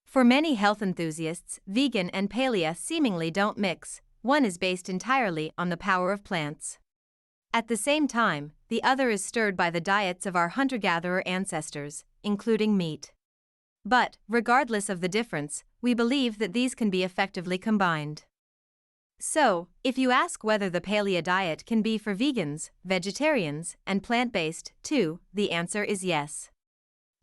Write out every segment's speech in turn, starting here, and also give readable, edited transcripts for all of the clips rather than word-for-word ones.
For many health enthusiasts, vegan and paleo seemingly don't mix. One is based entirely on the power of plants. At the same time, the other is stirred by the diets of our hunter-gatherer ancestors, including meat. But, regardless of the difference, we believe that these can be effectively combined. So, if you ask whether the paleo diet can be for vegans, vegetarians, and plant-based, too, the answer is yes.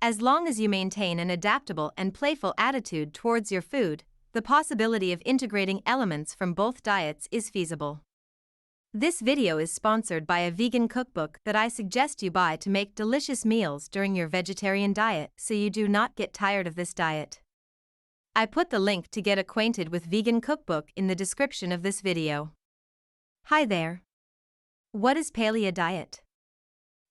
As long as you maintain an adaptable and playful attitude towards your food, the possibility of integrating elements from both diets is feasible. This video is sponsored by a vegan cookbook that I suggest you buy to make delicious meals during your vegetarian diet so you do not get tired of this diet. I put the link to get acquainted with Vegan Cookbook in the description of this video. Hi there. What is paleo diet?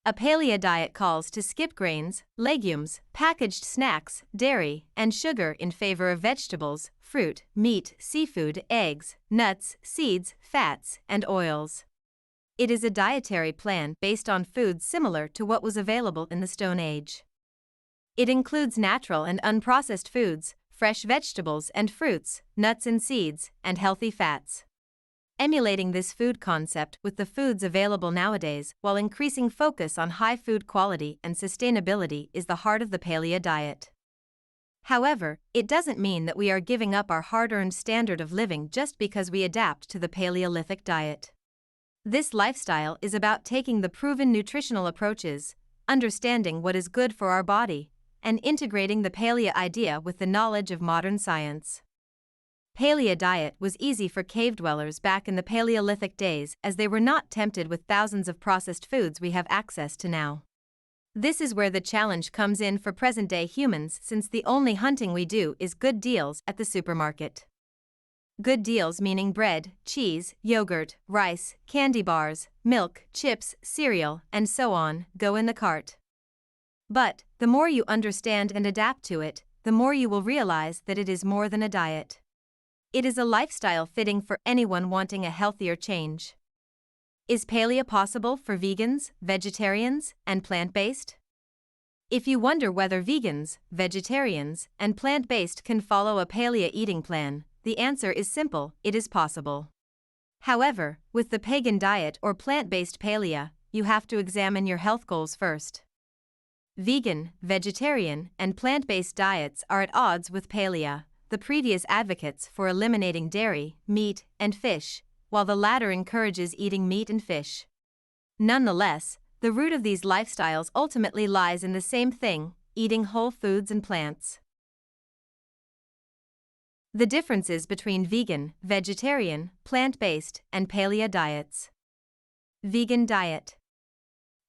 A paleo diet calls to skip grains, legumes, packaged snacks, dairy, and sugar in favor of vegetables, fruit, meat, seafood, eggs, nuts, seeds, fats, and oils. It is a dietary plan based on foods similar to what was available in the Stone Age. It includes natural and unprocessed foods, fresh vegetables and fruits, nuts and seeds, and healthy fats. Emulating this food concept with the foods available nowadays while increasing focus on high food quality and sustainability is the heart of the paleo diet. However, it doesn't mean that we are giving up our hard-earned standard of living just because we adapt to the Paleolithic diet. This lifestyle is about taking the proven nutritional approaches, understanding what is good for our body, and integrating the paleo idea with the knowledge of modern science. Paleo diet was easy for cave dwellers back in the Paleolithic days as they were not tempted with thousands of processed foods we have access to now. This is where the challenge comes in for present-day humans since the only hunting we do is good deals at the supermarket. Good deals meaning bread, cheese, yogurt, rice, candy bars, milk, chips, cereal, and so on, go in the cart. But, the more you understand and adapt to it, the more you will realize that it is more than a diet. It is a lifestyle fitting for anyone wanting a healthier change. Is paleo possible for vegans, vegetarians, and plant-based? If you wonder whether vegans, vegetarians, and plant-based can follow a paleo eating plan, the answer is simple: it is possible. However, with the pagan diet or plant-based paleo, you have to examine your health goals first. Vegan, vegetarian, and plant-based diets are at odds with paleo, the previous advocates for eliminating dairy, meat, and fish, while the latter encourages eating meat and fish. Nonetheless, the root of these lifestyles ultimately lies in the same thing: eating whole foods and plants. The differences between vegan, vegetarian, plant-based, and paleo diets. Vegan diet.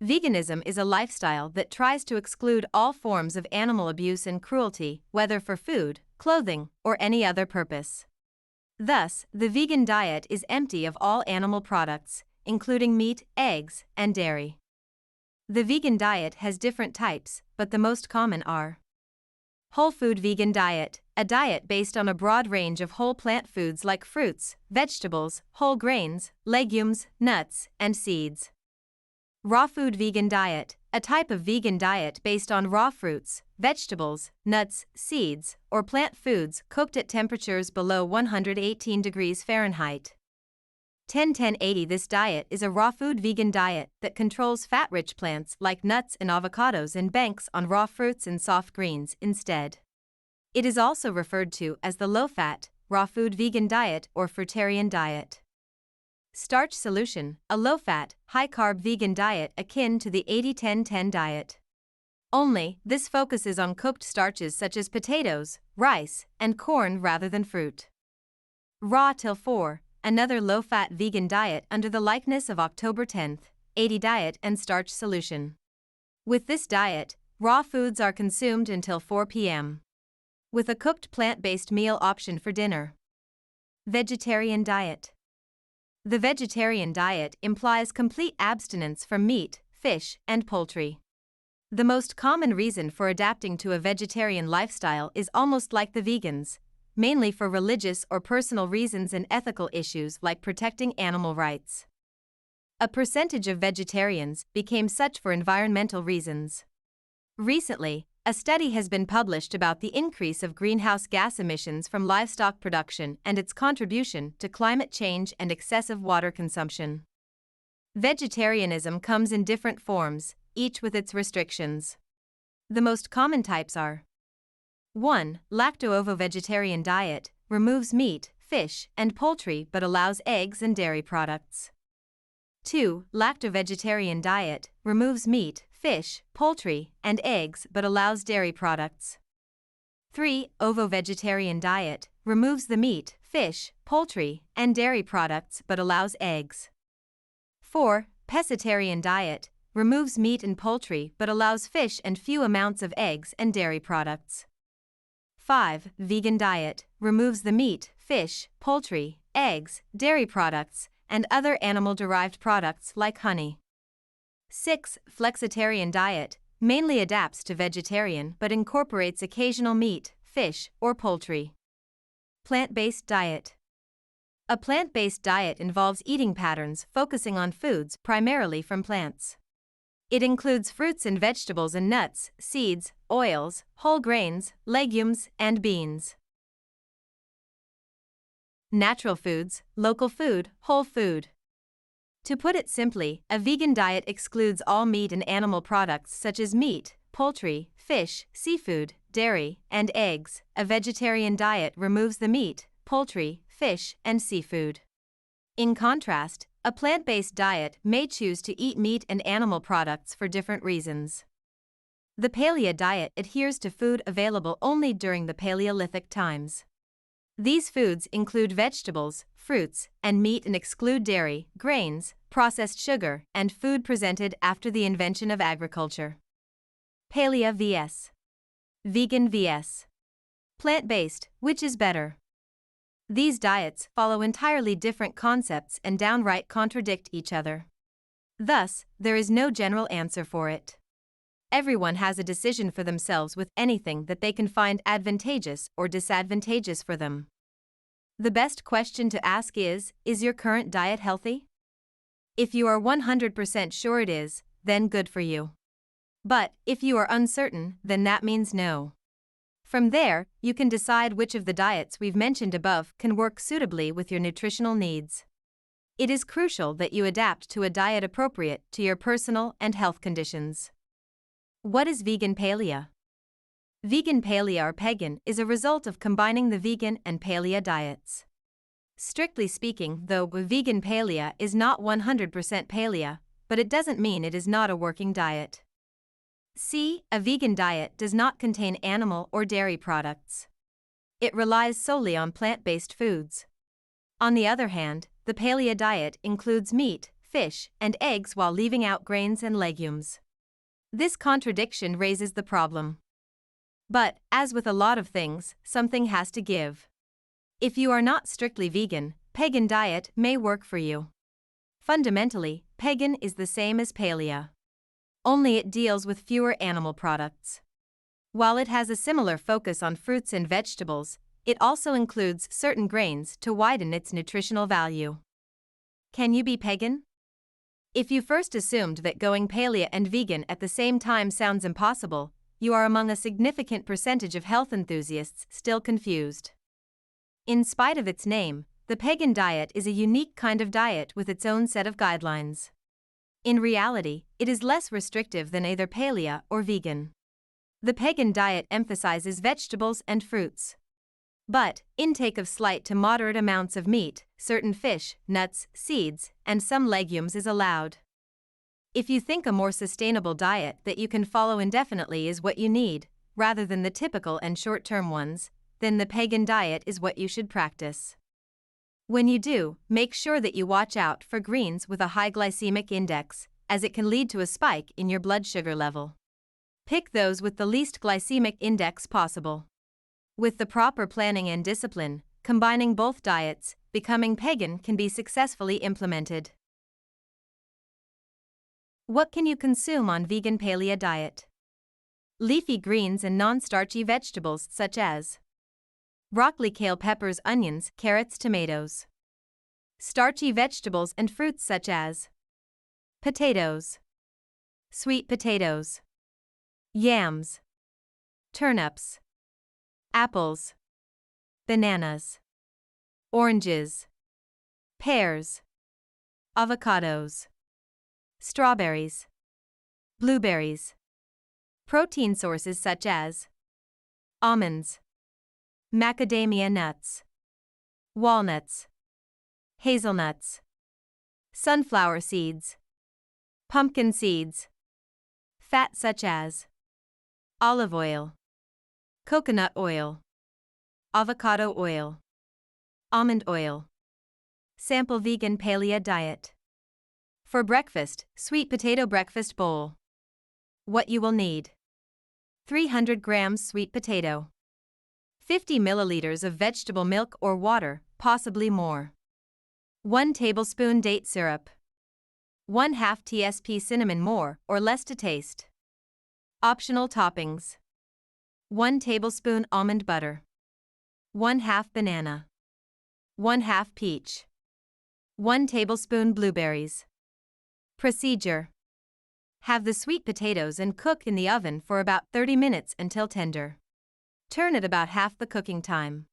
Veganism is a lifestyle that tries to exclude all forms of animal abuse and cruelty, whether for food, clothing, or any other purpose. Thus, the vegan diet is empty of all animal products, including meat, eggs, and dairy. The vegan diet has different types, but the most common are: whole food vegan diet, a diet based on a broad range of whole plant foods like fruits, vegetables, whole grains, legumes, nuts, and seeds. Raw food vegan diet, a type of vegan diet based on raw fruits, vegetables, nuts, seeds, or plant foods cooked at temperatures below 118 degrees Fahrenheit. 10-10-80. This diet is a raw food vegan diet that controls fat-rich plants like nuts and avocados and banks on raw fruits and soft greens instead. It is also referred to as the low-fat, raw food vegan diet or fruitarian diet. Starch solution, a low-fat, high-carb vegan diet akin to the 80-10-10 diet. Only, this focuses on cooked starches such as potatoes, rice, and corn rather than fruit. Raw till 4, another low-fat vegan diet under the likeness of October 10th, 80 diet and starch solution. With this diet, raw foods are consumed until 4 p.m. with a cooked plant-based meal option for dinner. Vegetarian diet. The vegetarian diet implies complete abstinence from meat, fish, and poultry. The most common reason for adapting to a vegetarian lifestyle is almost like the vegans, mainly for religious or personal reasons and ethical issues like protecting animal rights. A percentage of vegetarians became such for environmental reasons. Recently, A study has been published about the increase of greenhouse gas emissions from livestock production and its contribution to climate change and excessive water consumption. Vegetarianism comes in different forms, each with its restrictions. The most common types are: 1. Lacto-ovo-vegetarian diet, removes meat, fish, and poultry but allows eggs and dairy products. 2. Lacto-vegetarian diet, removes meat, fish, poultry, and eggs but allows dairy products. 3. Ovo-vegetarian diet, removes the meat, fish, poultry, and dairy products but allows eggs. 4. Pescatarian diet, removes meat and poultry but allows fish and few amounts of eggs and dairy products. 5. Vegan diet, removes the meat, fish, poultry, eggs, dairy products, and other animal-derived products like honey. 6. Flexitarian diet, mainly adapts to vegetarian but incorporates occasional meat, fish, or poultry. Plant-based diet. A plant-based diet involves eating patterns focusing on foods primarily from plants. It includes fruits and vegetables and nuts, seeds, oils, whole grains, legumes, and beans. Natural foods, local food, whole food. To put it simply, a vegan diet excludes all meat and animal products such as meat, poultry, fish, seafood, dairy, and eggs. A vegetarian diet removes the meat, poultry, fish, and seafood. In contrast, a plant-based diet may choose to eat meat and animal products for different reasons. The Paleo diet adheres to food available only during the Paleolithic times. These foods include vegetables, fruits, and meat and exclude dairy, grains, processed sugar, and food presented after the invention of agriculture. Paleo vs. Vegan vs. Plant-based, which is better? These diets follow entirely different concepts and downright contradict each other. Thus, there is no general answer for it. Everyone has a decision for themselves with anything that they can find advantageous or disadvantageous for them. The best question to ask is your current diet healthy? If you are 100% sure it is, then good for you. But if you are uncertain, then that means no. From there, you can decide which of the diets we've mentioned above can work suitably with your nutritional needs. It is crucial that you adapt to a diet appropriate to your personal and health conditions. What is vegan paleo? Vegan paleo or pagan is a result of combining the vegan and paleo diets. Strictly speaking, though, vegan paleo is not 100% paleo, but it doesn't mean it is not a working diet. A vegan diet does not contain animal or dairy products. It relies solely on plant-based foods. On the other hand, the paleo diet includes meat, fish, and eggs while leaving out grains and legumes. This contradiction raises the problem. But, as with a lot of things, something has to give. If you are not strictly vegan, pagan diet may work for you. Fundamentally, pagan is the same as paleo. Only it deals with fewer animal products. While it has a similar focus on fruits and vegetables, it also includes certain grains to widen its nutritional value. Can you be pagan? If you first assumed that going paleo and vegan at the same time sounds impossible, you are among a significant percentage of health enthusiasts still confused. In spite of its name, the pagan diet is a unique kind of diet with its own set of guidelines. In reality, it is less restrictive than either paleo or vegan. The pagan diet emphasizes vegetables and fruits. But, intake of slight to moderate amounts of meat, certain fish, nuts, seeds, and some legumes is allowed. If you think a more sustainable diet that you can follow indefinitely is what you need, rather than the typical and short-term ones, then the pagan diet is what you should practice. When you do, make sure that you watch out for greens with a high glycemic index, as it can lead to a spike in your blood sugar level. Pick those with the least glycemic index possible. With the proper planning and discipline, combining both diets, becoming pagan can be successfully implemented. What can you consume on vegan paleo diet? Leafy greens and non-starchy vegetables such as broccoli, kale, peppers, onions, carrots, tomatoes. Starchy vegetables and fruits such as potatoes, sweet potatoes, yams, turnips, apples, bananas, oranges, pears, avocados, strawberries, blueberries. Protein sources such as almonds, macadamia nuts, walnuts, hazelnuts, sunflower seeds, pumpkin seeds. Fat such as olive oil, coconut oil, avocado oil, almond oil. Sample vegan paleo diet. For breakfast, sweet potato breakfast bowl. What you will need: 300 grams sweet potato, 50 milliliters of vegetable milk or water, possibly more, 1 tablespoon date syrup, 1/2 tsp cinnamon, more or less to taste. Optional toppings: 1 tablespoon almond butter, 1/2 banana, 1/2 peach, 1 tablespoon blueberries. Procedure: have the sweet potatoes and cook in the oven for about 30 minutes until tender. Turn at about half the cooking time.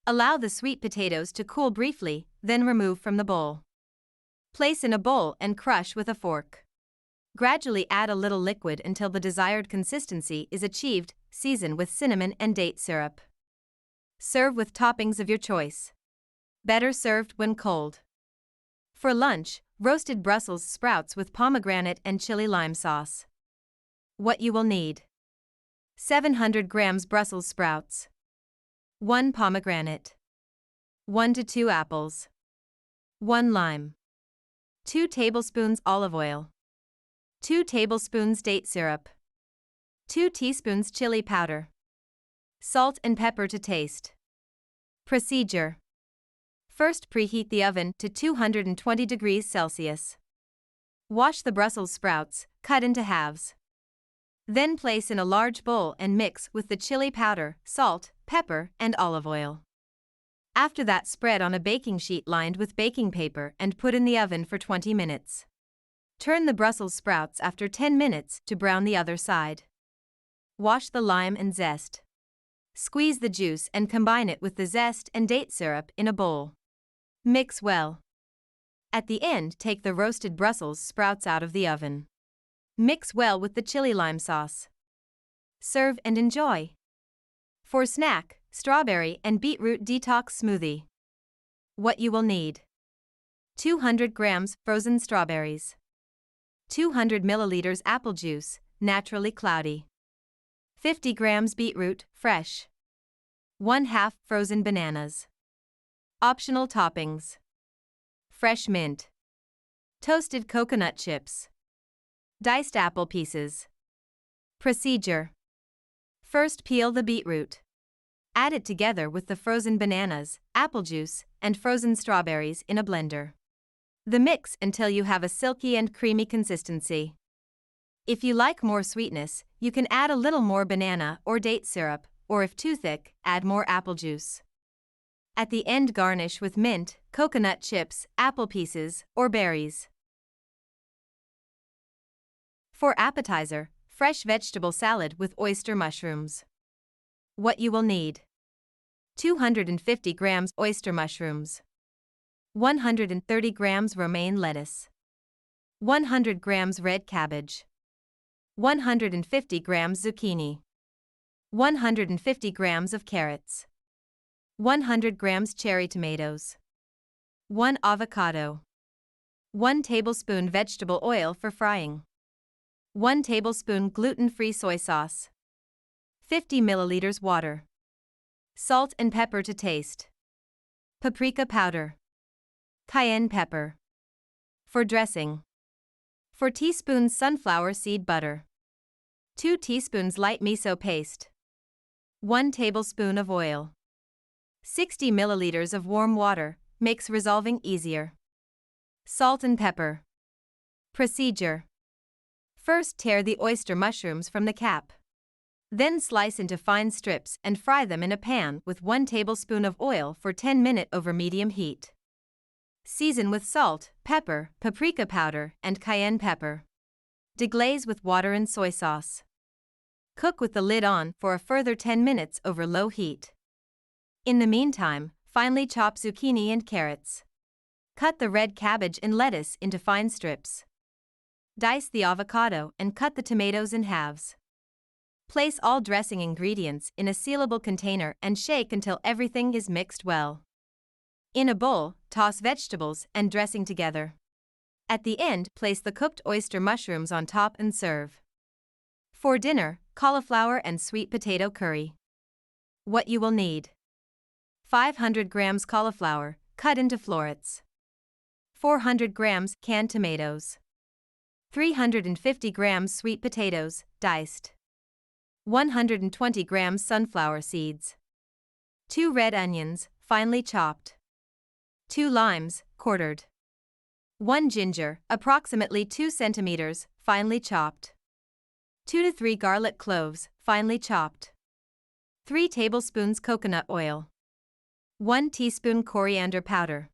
Allow the sweet potatoes to cool briefly, then remove from the bowl. Place in a bowl and crush with a fork. Gradually add a little liquid until the desired consistency is achieved. Season with cinnamon and date syrup. Serve with toppings of your choice. Better served when cold. For lunch, roasted Brussels sprouts with pomegranate and chili lime sauce. What you will need: 700 grams Brussels sprouts, 1 pomegranate, 1 to 2 apples, 1 lime, 2 tablespoons olive oil, 2 tablespoons date syrup, 2 teaspoons chili powder, salt and pepper to taste. Procedure: first, preheat the oven to 220 degrees Celsius. Wash the Brussels sprouts, cut into halves. Then place in a large bowl and mix with the chili powder, salt, pepper, and olive oil. After that, spread on a baking sheet lined with baking paper and put in the oven for 20 minutes. Turn the Brussels sprouts after 10 minutes to brown the other side. Wash the lime and zest. Squeeze the juice and combine it with the zest and date syrup in a bowl. Mix well. At the end, take the roasted Brussels sprouts out of the oven. Mix well with the chili lime sauce. Serve and enjoy. For snack, strawberry and beetroot detox smoothie. What you will need: 200 grams frozen strawberries, 200 milliliters apple juice, naturally cloudy, 50 grams beetroot, fresh, 1/2 frozen bananas. Optional toppings: fresh mint, toasted coconut chips, diced apple pieces. Procedure: first, peel the beetroot. Add it together with the frozen bananas, apple juice, and frozen strawberries in a blender. The mix until you have a silky and creamy consistency. If you like more sweetness, you can add a little more banana or date syrup, or if too thick, add more apple juice. At the end, garnish with mint, coconut chips, apple pieces, or berries. For appetizer, fresh vegetable salad with oyster mushrooms. What you will need: 250 grams oyster mushrooms, 130 grams romaine lettuce, 100 grams red cabbage, 150 grams zucchini, 150 grams of carrots, 100 grams cherry tomatoes, 1 avocado, 1 tablespoon vegetable oil for frying, 1 tablespoon gluten-free soy sauce, 50 milliliters water, salt and pepper to taste, paprika powder, cayenne pepper. For dressing: 4 teaspoons sunflower seed butter, 2 teaspoons light miso paste, 1 tablespoon of oil, 60 milliliters of warm water, makes resolving easier. Salt and pepper. Procedure: first, tear the oyster mushrooms from the cap. Then slice into fine strips and fry them in a pan with 1 tablespoon of oil for 10 minutes over medium heat. Season with salt, pepper, paprika powder, and cayenne pepper. Deglaze with water and soy sauce. Cook with the lid on for a further 10 minutes over low heat. In the meantime, finely chop zucchini and carrots. Cut the red cabbage and lettuce into fine strips. Dice the avocado and cut the tomatoes in halves. Place all dressing ingredients in a sealable container and shake until everything is mixed well. In a bowl, toss vegetables and dressing together. At the end, place the cooked oyster mushrooms on top and serve. For dinner, cauliflower and sweet potato curry. What you will need: 500 grams cauliflower, cut into florets. 400 grams canned tomatoes. 350 grams sweet potatoes, diced. 120 grams sunflower seeds. 2 red onions, finely chopped. 2 limes, quartered. 1 ginger, approximately 2 centimeters, finely chopped. 2 to 3 garlic cloves, finely chopped. 3 tablespoons coconut oil. 1 teaspoon coriander powder.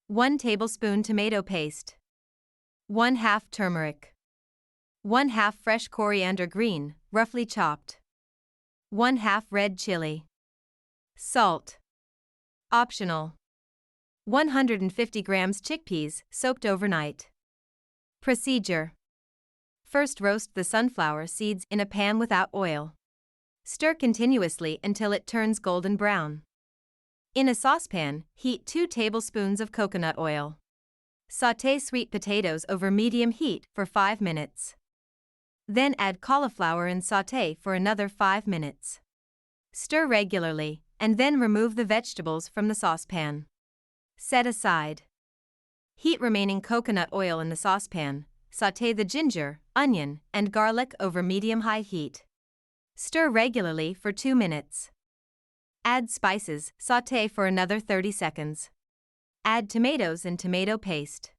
1 tablespoon tomato paste. 1/2 turmeric. 1/2 fresh coriander green, roughly chopped. 1/2 red chili. Salt. Optional. 150 grams chickpeas, soaked overnight. Procedure. First, roast the sunflower seeds in a pan without oil. Stir continuously until it turns golden brown. In a saucepan, heat 2 tablespoons of coconut oil. Sauté sweet potatoes over medium heat for 5 minutes. Then add cauliflower and sauté for another 5 minutes. Stir regularly, and then remove the vegetables from the saucepan. Set aside. Heat remaining coconut oil in the saucepan. Sauté the ginger, onion, and garlic over medium-high heat. Stir regularly for 2 minutes. Add spices, sauté for another 30 seconds. Add tomatoes and tomato paste.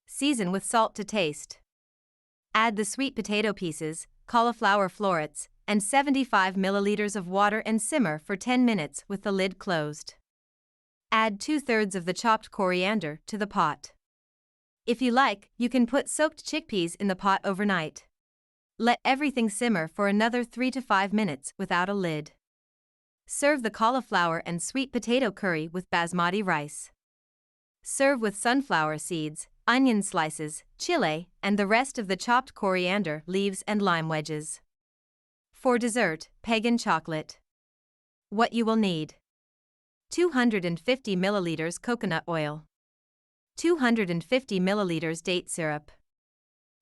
Season with salt to taste. Add the sweet potato pieces, cauliflower florets, and 75 milliliters of water and simmer for 10 minutes with the lid closed. Add 2/3 of the chopped coriander to the pot. If you like, you can put soaked chickpeas in the pot overnight. Let everything simmer for another 3 to 5 minutes without a lid. Serve the cauliflower and sweet potato curry with basmati rice. Serve with sunflower seeds, onion slices, chile, and the rest of the chopped coriander leaves and lime wedges. For dessert, pagan chocolate. What you will need: 250 milliliters coconut oil. 250 milliliters date syrup.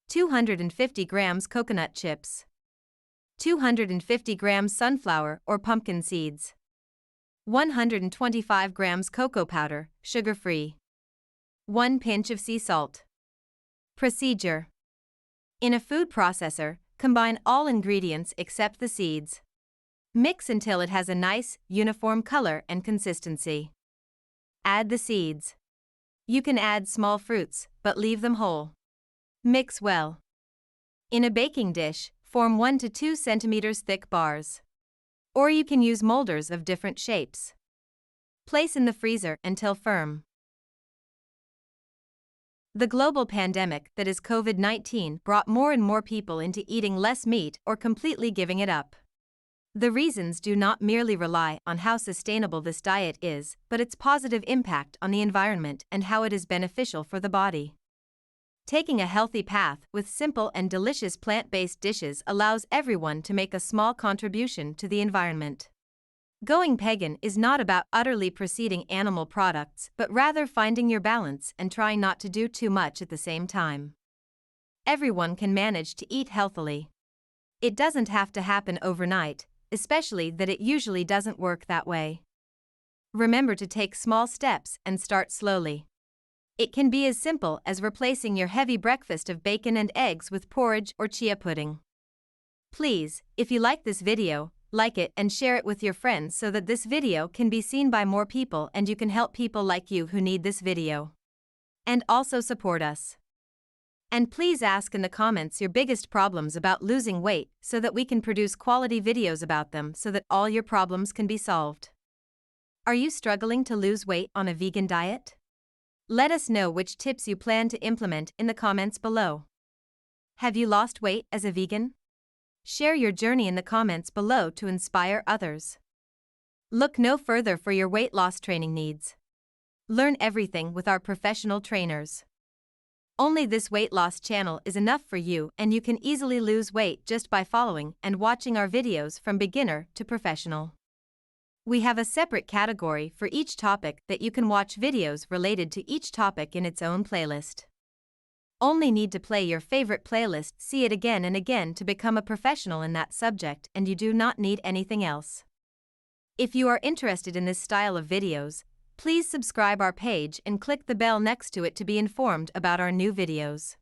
250 grams coconut chips. 250 grams sunflower or pumpkin seeds. 125 grams cocoa powder, sugar-free. 1 pinch of sea salt. Procedure. In a food processor, combine all ingredients except the seeds. Mix until it has a nice, uniform color and consistency. Add the seeds. You can add small fruits, but leave them whole. Mix well. In a baking dish, form 1 to 2 centimeters thick bars. Or you can use molders of different shapes. Place in the freezer until firm. The global pandemic that is COVID-19 brought more and more people into eating less meat or completely giving it up. The reasons do not merely rely on how sustainable this diet is, but its positive impact on the environment and how it is beneficial for the body. Taking a healthy path with simple and delicious plant-based dishes allows everyone to make a small contribution to the environment. Going pagan is not about utterly preceding animal products, but rather finding your balance and trying not to do too much at the same time. Everyone can manage to eat healthily. It doesn't have to happen overnight, especially that it usually doesn't work that way. Remember to take small steps and start slowly. It can be as simple as replacing your heavy breakfast of bacon and eggs with porridge or chia pudding. Please, if you like this video, like it and share it with your friends so that this video can be seen by more people and you can help people like you who need this video. And also support us. And please ask in the comments your biggest problems about losing weight so that we can produce quality videos about them so that all your problems can be solved. Are you struggling to lose weight on a vegan diet? Let us know which tips you plan to implement in the comments below. Have you lost weight as a vegan? Share your journey in the comments below to inspire others. Look no further for your weight loss training needs. Learn everything with our professional trainers. Only this weight loss channel is enough for you, and you can easily lose weight just by following and watching our videos from beginner to professional. We have a separate category for each topic that you can watch videos related to each topic in its own playlist. Only need to play your favorite playlist, see it again and again to become a professional in that subject, and you do not need anything else. If you are interested in this style of videos, please subscribe our page and click the bell next to it to be informed about our new videos.